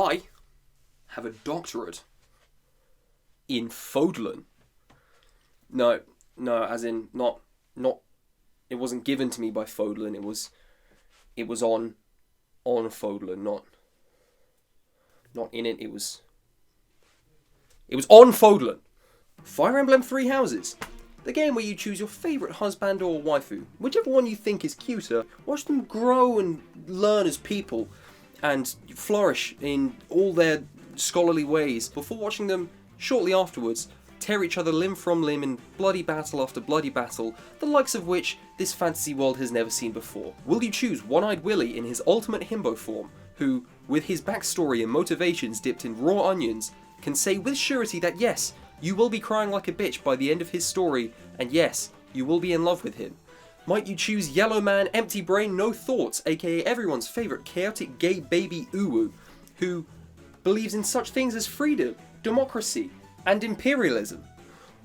I have a doctorate in Fodlan. No, as in not. It wasn't given to me by Fodlan. It was on Fodlan, not in it. It was on Fodlan. Fire Emblem Three Houses. The game where you choose your favourite husband or waifu, whichever one you think is cuter. Watch them grow and learn as people, and flourish in all their scholarly ways, before watching them, shortly afterwards, tear each other limb from limb in bloody battle after bloody battle, the likes of which this fantasy world has never seen before. Will you choose One-Eyed Willy in his ultimate himbo form, who, with his backstory and motivations dipped in raw onions, can say with surety that yes, you will be crying like a bitch by the end of his story, and yes, you will be in love with him? Might you choose Yellow Man, Empty Brain, No Thoughts, aka everyone's favourite chaotic gay baby uwu, who believes in such things as freedom, democracy, and imperialism?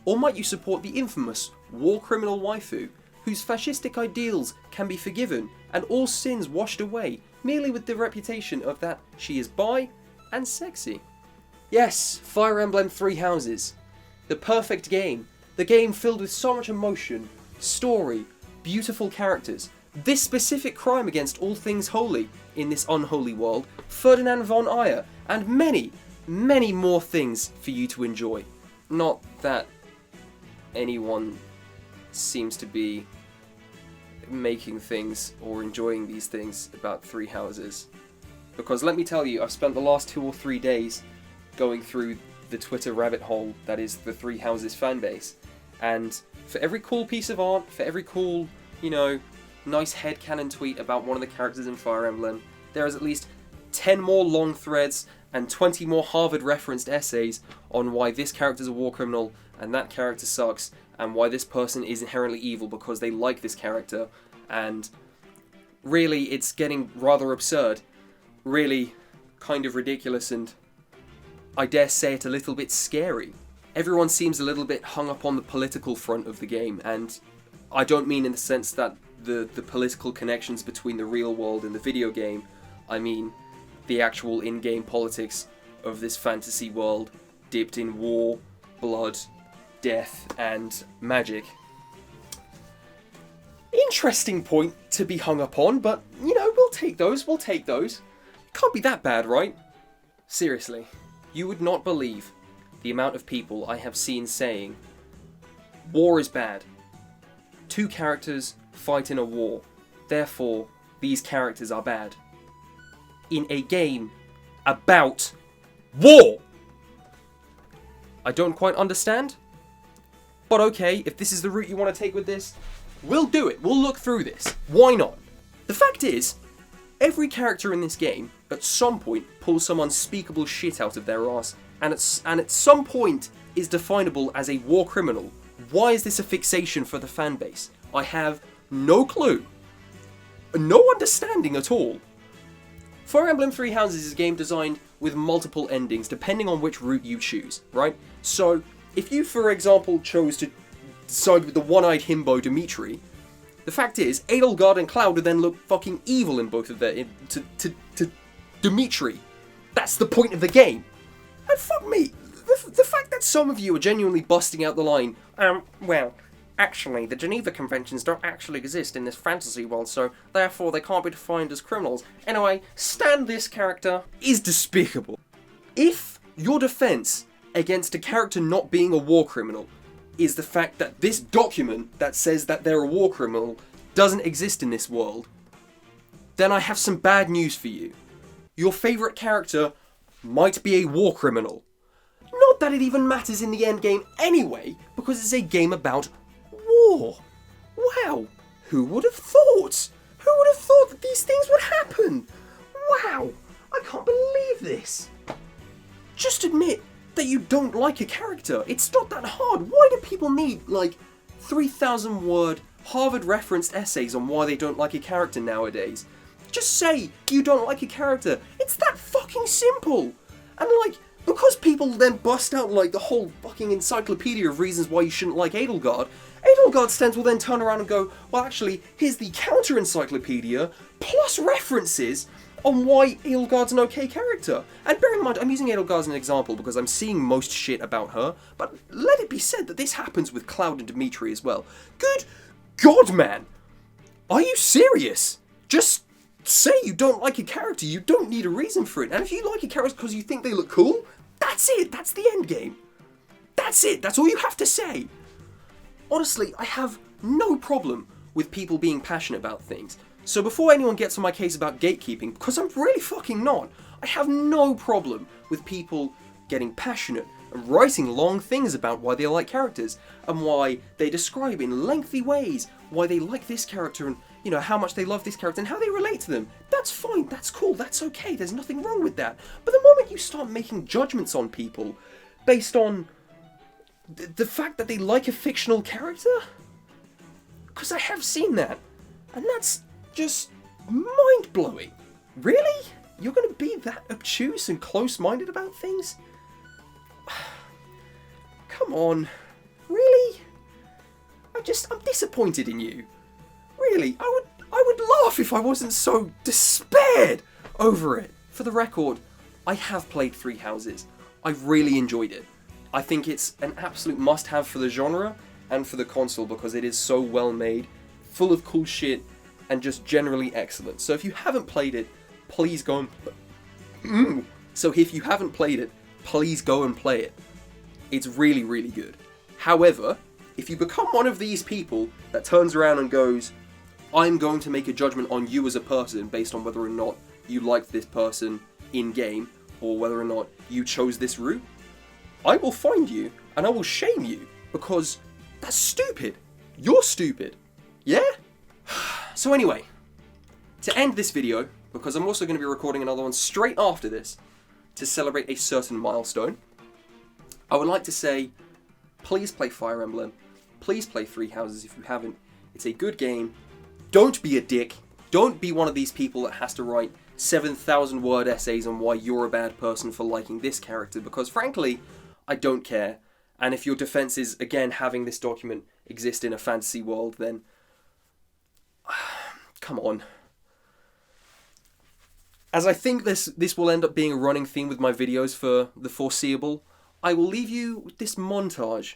Or might you support the infamous war criminal waifu, whose fascistic ideals can be forgiven and all sins washed away, merely with the reputation of that she is bi and sexy? Yes, Fire Emblem Three Houses. The perfect game. The game filled with so much emotion, story, beautiful characters, this specific crime against all things holy in this unholy world, Ferdinand von Ayer, and many, many more things for you to enjoy. Not that anyone seems to be making things or enjoying these things about Three Houses. Because let me tell you, I've spent the last 2 or 3 days going through the Twitter rabbit hole that is the Three Houses fanbase. And for every cool piece of art, for every cool, nice headcanon tweet about one of the characters in Fire Emblem, there is at least 10 more long threads and 20 more Harvard-referenced essays on why this character's a war criminal and that character sucks, and why this person is inherently evil because they like this character. And really, it's getting rather absurd. Really kind of ridiculous, and I dare say it, a little bit scary. Everyone seems a little bit hung up on the political front of the game, and I don't mean in the sense that the political connections between the real world and the video game. I mean the actual in-game politics of this fantasy world dipped in war, blood, death, and magic. Interesting point to be hung up on, but, we'll take those. Can't be that bad, right? Seriously, you would not believe the amount of people I have seen saying, war is bad. 2 characters fight in a war, therefore these characters are bad. In a game about war! I don't quite understand, but okay, if this is the route you want to take with this, we'll do it. We'll look through this. Why not? The fact is, every character in this game, at some point, pulls some unspeakable shit out of their arse, and at some point is definable as a war criminal. Why is this a fixation for the fanbase? I have no clue. No understanding at all. Fire Emblem Three Houses is a game designed with multiple endings, depending on which route you choose, right? So, if you, for example, chose to side with the one-eyed himbo Dimitri, the fact is, Edelgard and Cloud would then look fucking evil in both of their... to Dimitri. That's the point of the game. And fuck me, the fact that some of you are genuinely busting out the line, well, actually, the Geneva Conventions don't actually exist in this fantasy world, so therefore they can't be defined as criminals. Anyway, stand this character, is despicable. If your defense against a character not being a war criminal is the fact that this document that says that they're a war criminal doesn't exist in this world, then I have some bad news for you. Your favourite character might be a war criminal. Not that it even matters in the endgame anyway, because it's a game about war. Wow, who would have thought? Who would have thought that these things would happen? Wow, I can't believe this. Just admit that you don't like a character. It's not that hard. Why do people need, 3,000 word Harvard-referenced essays on why they don't like a character nowadays? Just say you don't like a character. It's that fucking simple. And because people then bust out the whole fucking encyclopedia of reasons why you shouldn't like Edelgard, Edelgard stands will then turn around and go, well actually, here's the counter encyclopedia, plus references, on why Edelgard's an okay character. And bear in mind, I'm using Edelgard as an example because I'm seeing most shit about her, but let it be said that this happens with Cloud and Dimitri as well. Good God, man! Are you serious? Just say you don't like a character, you don't need a reason for it. And if you like a character because you think they look cool, that's it, that's the end game. That's it, that's all you have to say. Honestly, I have no problem with people being passionate about things. So before anyone gets on my case about gatekeeping, because I'm really fucking not, I have no problem with people getting passionate and writing long things about why they like characters and why they describe in lengthy ways why they like this character and, you know, how much they love this character and how they relate to them. That's fine, that's cool, that's okay, there's nothing wrong with that. But the moment you start making judgments on people based on the fact that they like a fictional character, because I have seen that, and that's just mind-blowing. Really? You're going to be that obtuse and close-minded about things? Come on. Really? I'm disappointed in you. Really, I would laugh if I wasn't so despaired over it. For the record, I have played Three Houses. I really enjoyed it. I think it's an absolute must-have for the genre and for the console because it is so well made, full of cool shit, and just generally excellent. So if you haven't played it, please go and... please go and play it. It's really, really good. However, if you become one of these people that turns around and goes, I'm going to make a judgment on you as a person based on whether or not you liked this person in-game, or whether or not you chose this route, I will find you and I will shame you because that's stupid. You're stupid. Yeah? So anyway, to end this video, because I'm also going to be recording another one straight after this to celebrate a certain milestone, I would like to say, please play Fire Emblem. Please play Three Houses if you haven't. It's a good game. Don't be a dick. Don't be one of these people that has to write 7,000 word essays on why you're a bad person for liking this character, because frankly, I don't care. And if your defense is, again, having this document exist in a fantasy world, then... come on. As I think this will end up being a running theme with my videos for the foreseeable, I will leave you with this montage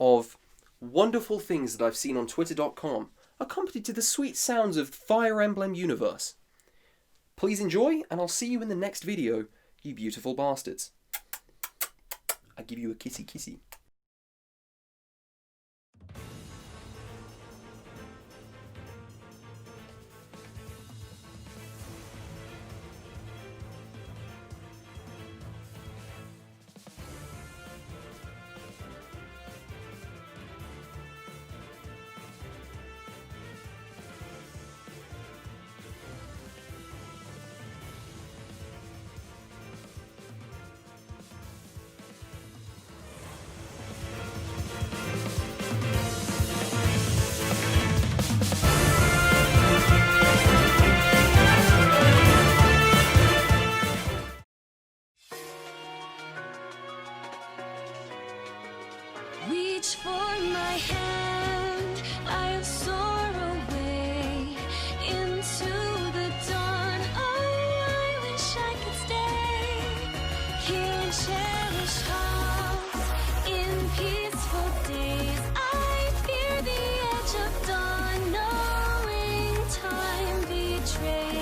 of wonderful things that I've seen on Twitter.com, accompanied to the sweet sounds of Fire Emblem Universe. Please enjoy, and I'll see you in the next video, you beautiful bastards. I give you a kissy kissy. Reach for my hand, I'll soar away into the dawn. Oh, I wish I could stay here and cherish hearts in peaceful days. I fear the edge of dawn, knowing time betrays.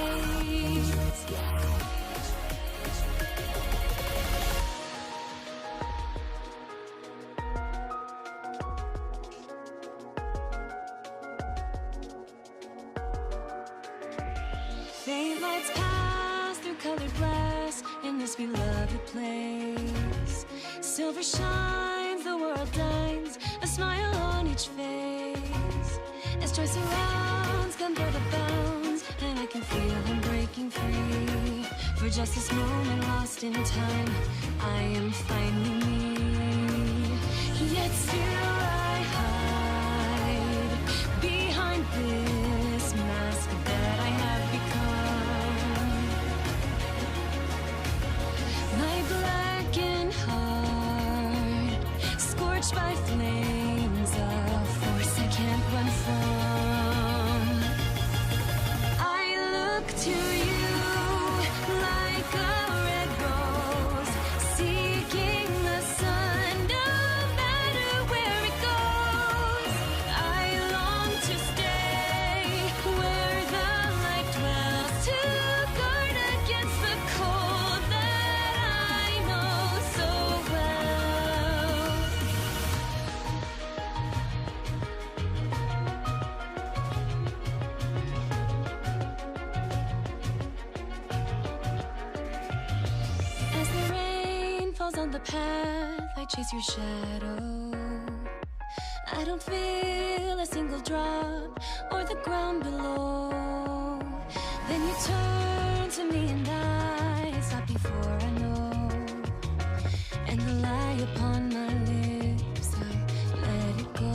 Faint lights pass through colored glass in this beloved place. Silver shines, the world dines, a smile on each face. As joy surrounds, come through the bounds, and I can feel I'm breaking free. For just this moment lost in time, I am finally me. Yet still I hide behind this mask that I have become. My blackened heart, scorched by flames of force I can't run from. I look to you the path, I chase your shadow. I don't feel a single drop or the ground below. Then you turn to me and I stop before I know. And the lie upon my lips, I let it go.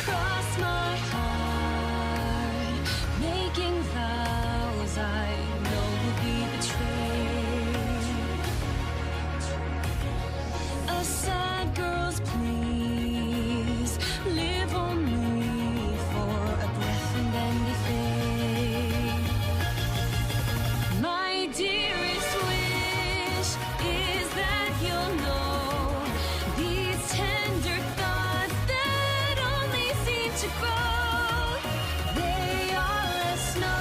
Cross my heart, making vows I know will be betrayed. A sad girl's please, live on me for a breath and then they fade. My dearest wish is that you'll know these tender thoughts that only seem to grow. They are as snow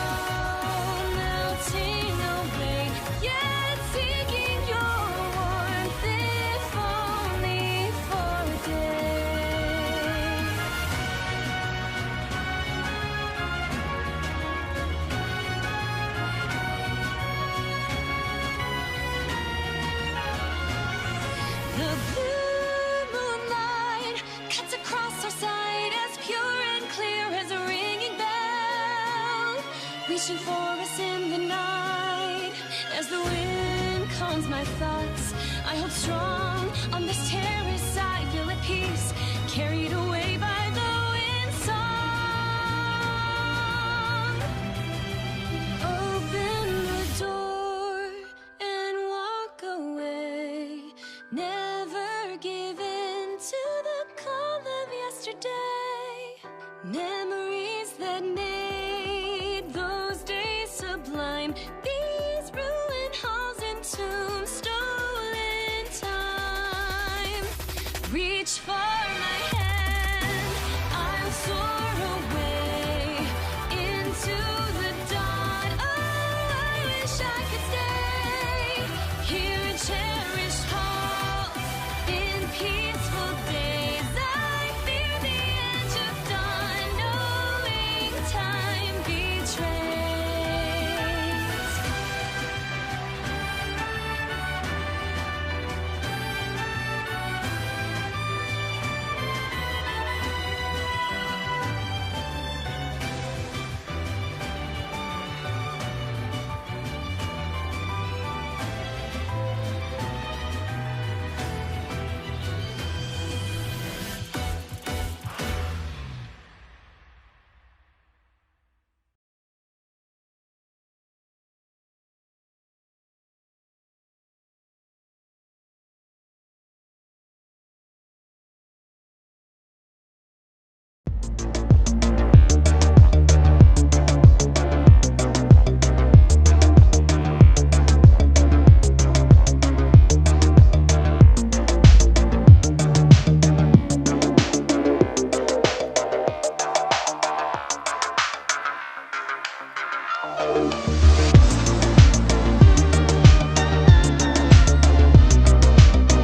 melting away, yet seeking your warmth, if only for a day. The blue moonlight cuts across our sight as pure and clear as a ringing bell, reaching for us in the night. As the wind calms my thoughts, I hold strong on this terrace. I feel at peace, carried away by the wind's song. Open the door and walk away. Never give in to the call of yesterday. Memories that made those days sublime.